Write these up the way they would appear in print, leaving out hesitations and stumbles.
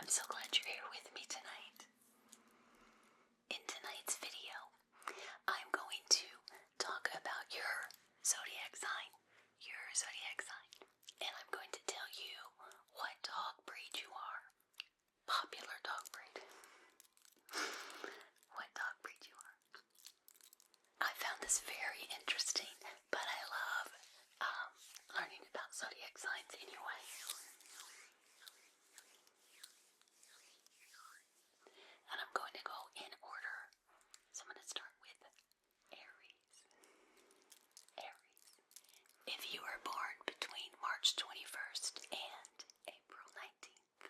so glad you're here with me tonight. In tonight's video, I'm going to talk about your zodiac sign, and I'm going to tell you what dog breed you are. Popular dog breed. What dog breed you are. I found this very interesting, but I love learning about zodiac signs anyway. And I'm going to go in order. So I'm going to start with Aries. Aries. If you were born between March 21st and April 19th,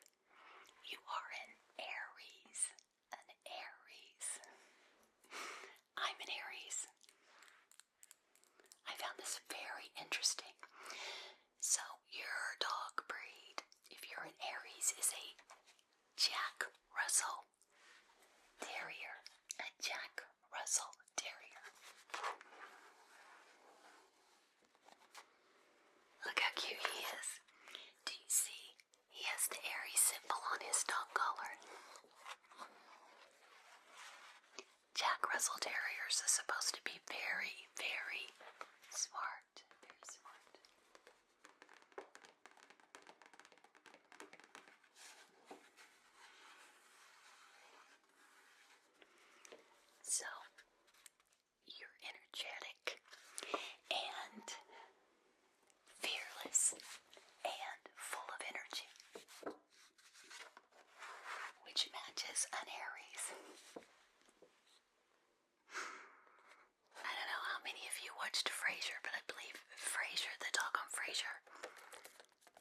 you are an Aries. An Aries. I'm an Aries. I found this very interesting. So your dog breed, if you're an Aries, is a Jack Russell Terrier. A Jack Russell Terrier. Look how cute he is. Do you see? He has the Aries symbol on his dog collar. Jack Russell Terriers are supposed to be very, very smart. Very smart. So, you're energetic and fearless and full of energy, which matches an Aries. I don't know how many of you watched Frasier, but I believe Frasier, the dog on Frasier,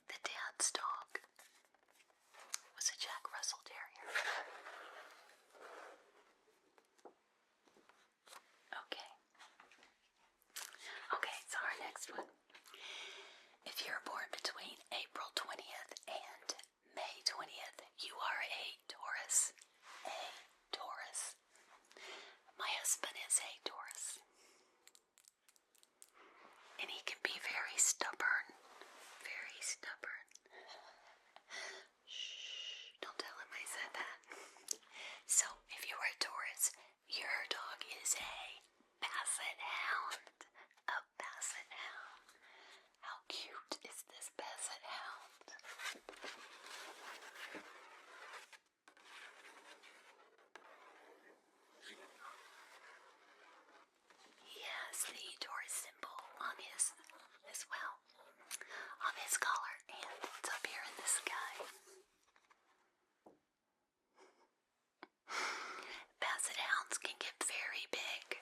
the dad's dog, was a Jack Russell Terrier. Okay, so our next one. If you're born between April 20th and May 20th, you are a Taurus. A Taurus. My husband is a Taurus. And he can be very stubborn. Very stubborn. Shh, don't tell him I said that. So, if you are a Taurus, your dog is a Basset Hound. A Basset Hound. How cute is this Basset Hound? He has the Taurus symbol on his, as well, on his collar, and it's up here in the sky. Basset Hounds can get very big.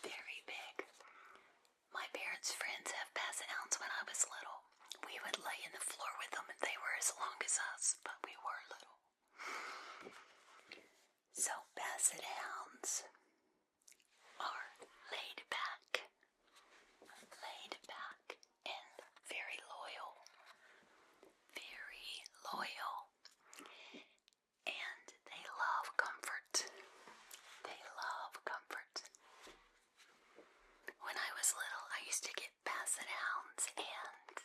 Very big. My parents' friends have Basset Hounds when I was little. We would lay in the floor with them and they were as long as us, but we were little. So Basset Hounds are laid back and very loyal. Very loyal. And they love comfort. They love comfort. When I was little, I used to get Basset Hounds and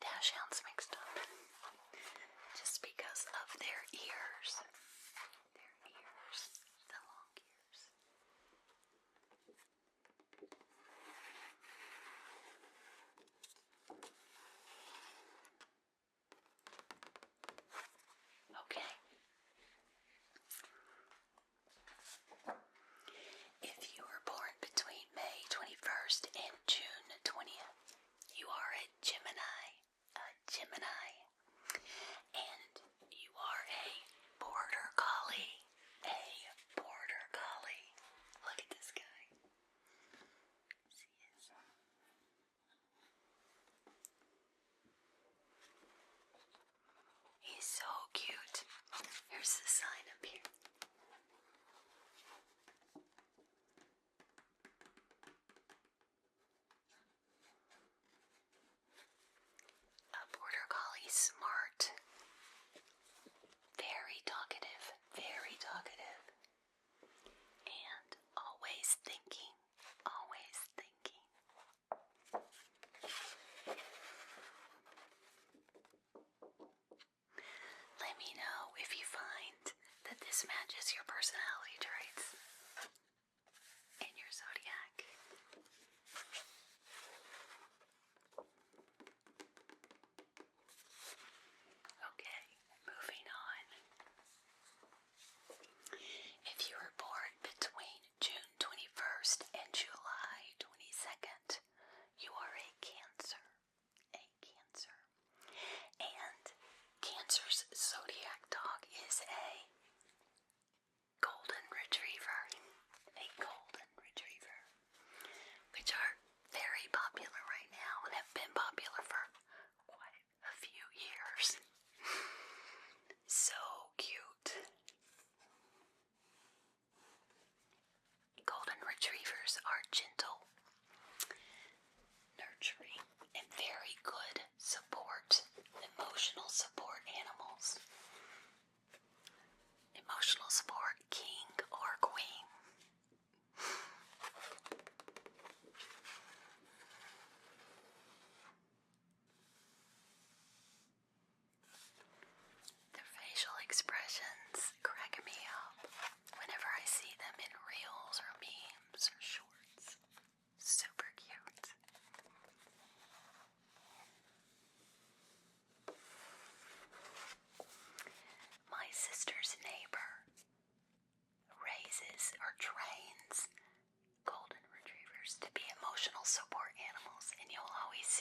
Dachshunds mixed up. Just because of their ears. Their ears. The long ears. Okay. If you were born between May 21st and June 20th, you are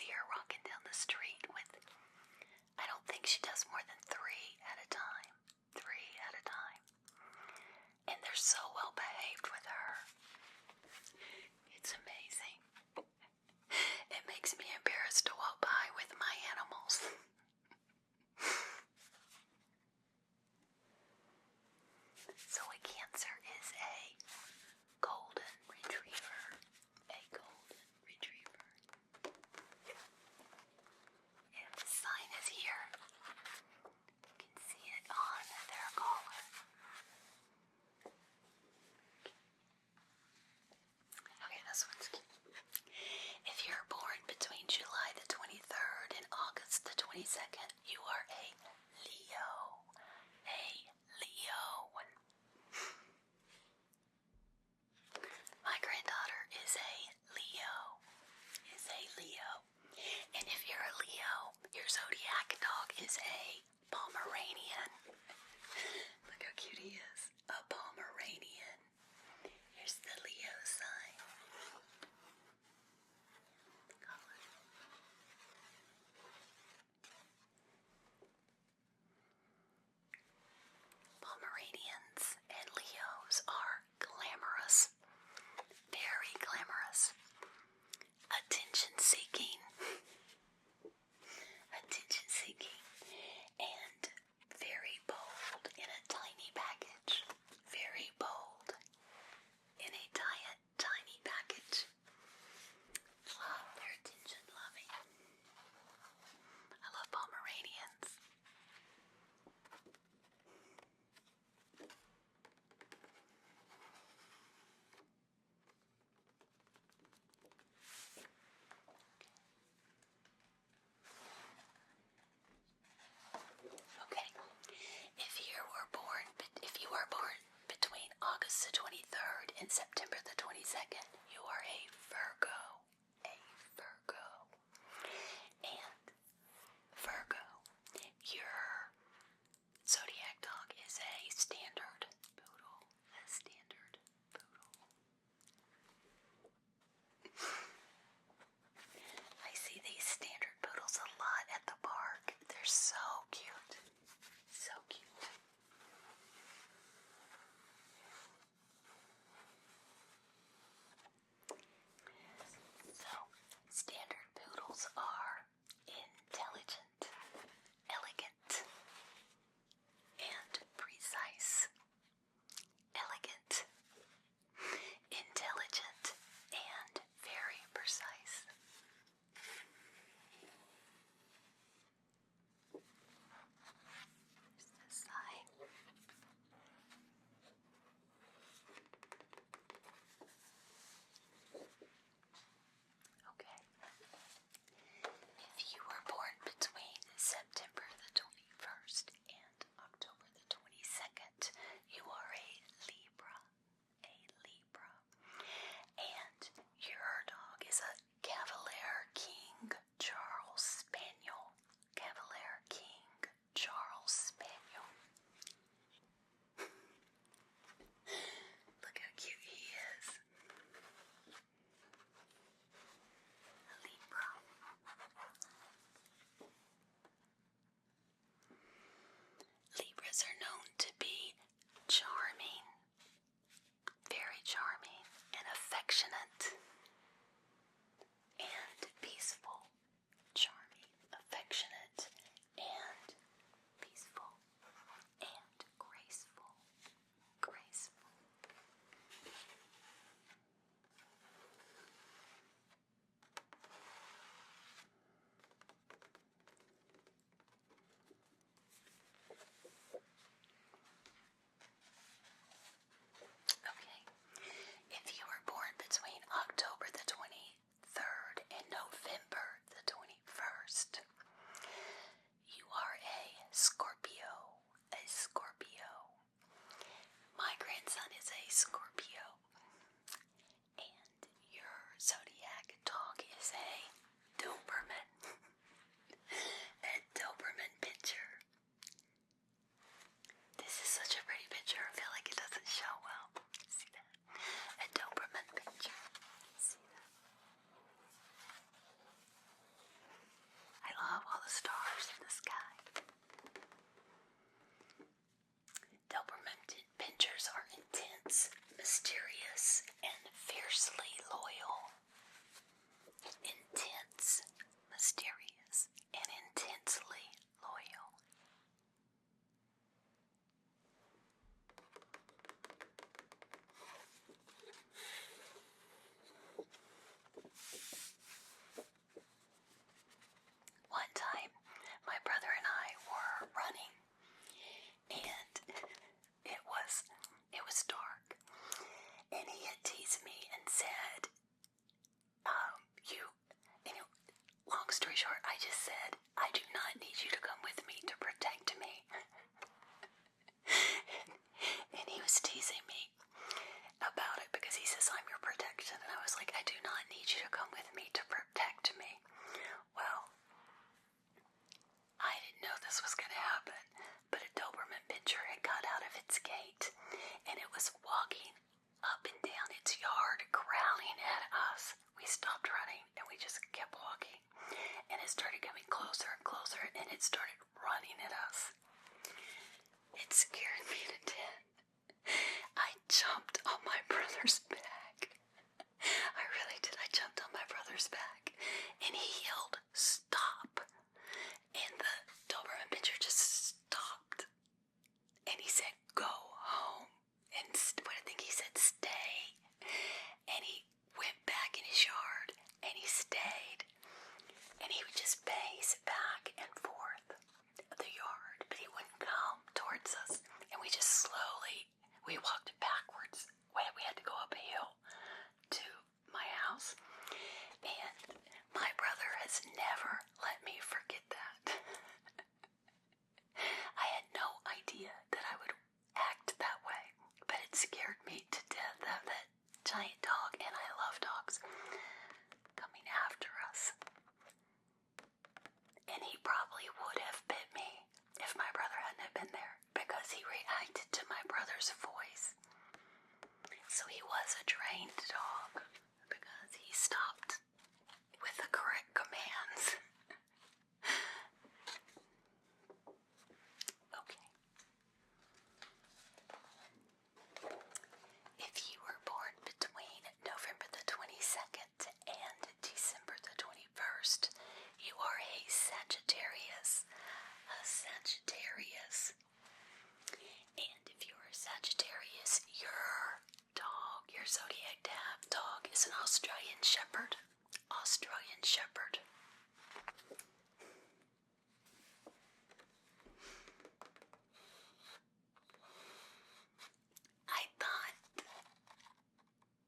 see her walking down the street with, I don't think she does more than 3 at a time. 3 at a time. And they're so well behaved with her. It's amazing. It makes me embarrassed to walk by with my animals. So a Cancer is a golden retriever. A golden retriever. And the sign is here. You can see it on their collar. Okay, this one's cute. If you're born between July the 23rd and August the 22nd, you are a Leo. A Leo. My granddaughter is a Leo. And if you're a Leo, your zodiac dog is a Pomeranian. Look how cute he is. A Pomeranian. Here's the Leo sign. Pomeranians and Leos are glamorous. Very glamorous. Attention-seeking. And very bold in a tiny package. story short, I just said, I do not need you to come with me to protect me. And he was teasing me about it because he says, I'm your protection. And I was like, I do not need you to come with me to protect me. Well, I didn't know this was going to happen, but a Doberman pinscher had got out of its gate, and it was walking up and down its yard, growling at us. We stopped running, and we just kept walking, and it started coming closer and closer, and it started running at us. It scared me to death. I jumped on my brother's back. I really did. I jumped on my brother's back, and he yelled, stop. And the Doberman pinscher just stopped. And he said, go home. And I think he said, stay. And he went back in his yard, and he stayed. And he would just pace back and forth the yard, but he wouldn't come towards us. And we just we walked backwards. We had to go up a hill to my house. And my brother has never let me forget that. I had no idea that I would act that way, but it scared me to death that giant dog, and I love dogs, coming after us. And he probably would have bit me if my brother hadn't have been there, because he reacted to my brother's voice. So he was a trained dog because he stopped with the correct commands. Okay. If you were born between November the 22nd and December the 21st, you are a Sagittarius. A Sagittarius. And if you're a Sagittarius, your dog, your Zodiac dog, is an Australian Shepherd. Australian Shepherd. I thought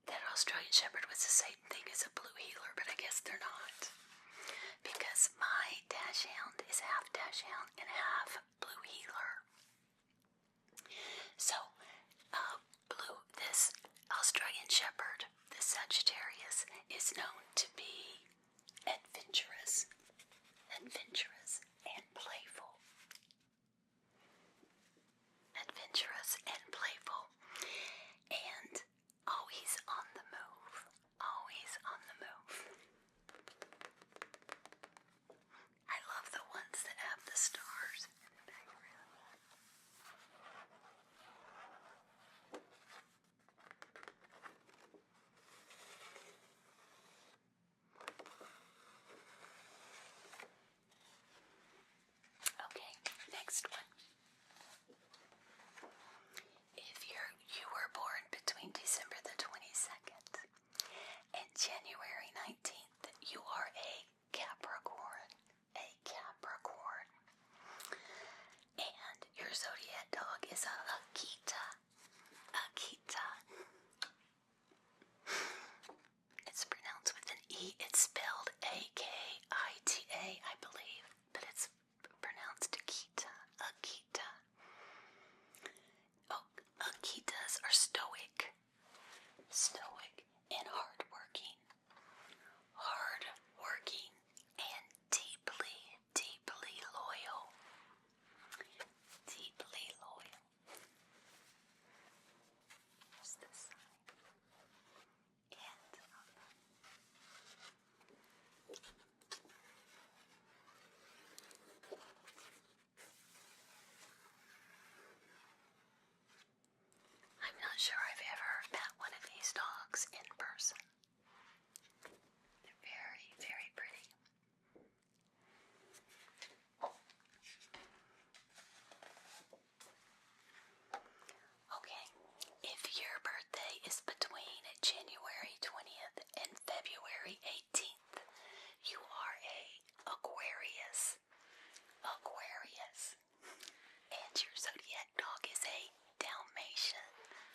that Australian Shepherd was the same thing as a blue heeler, but I guess they're not. Because my dachshund is half dachshund and half blue heeler. So, this Australian Shepherd, the Sagittarius, is known to be adventurous and playful. Adventurous and playful. And always on the move. Always on the move. I love the ones that have the stars in the background. Okay, next one. If you were born between December the 22nd and January 19th, you are a Capricorn. A Capricorn. And your zodiac dog is a Akita. Akita. It's pronounced with an E. It's spelled A-K-I-T-A, I believe, but it's pronounced Akita. Akita. Oh, Akitas are stoic. Stoic and hardworking. Hardworking and deeply, deeply loyal. Deeply loyal. Here's this side. And I'm not sure I've ever met one of these dogs in person. They're very, very pretty. Okay, if your birthday is between January 20th and February 18th, you are a Aquarius. Aquarius. And your zodiac dog is a Dalmatian.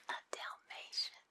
A Dalmatian.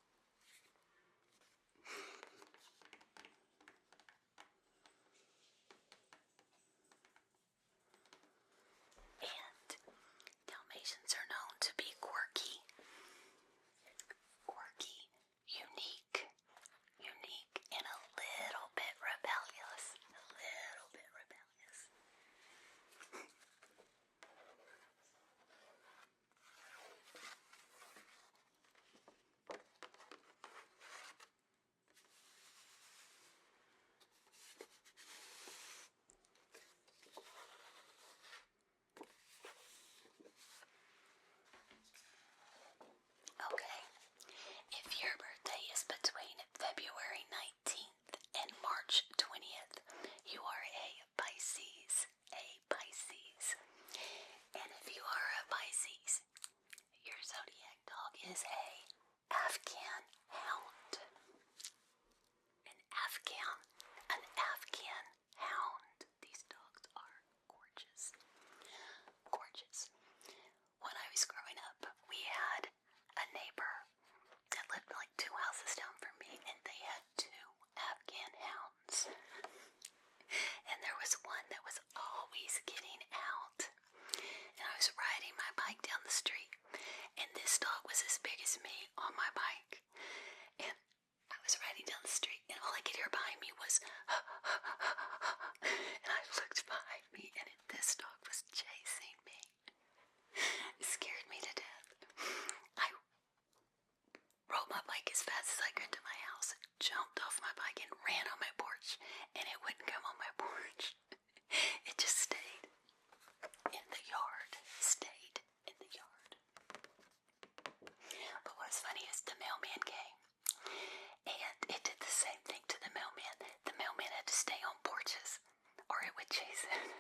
Jason.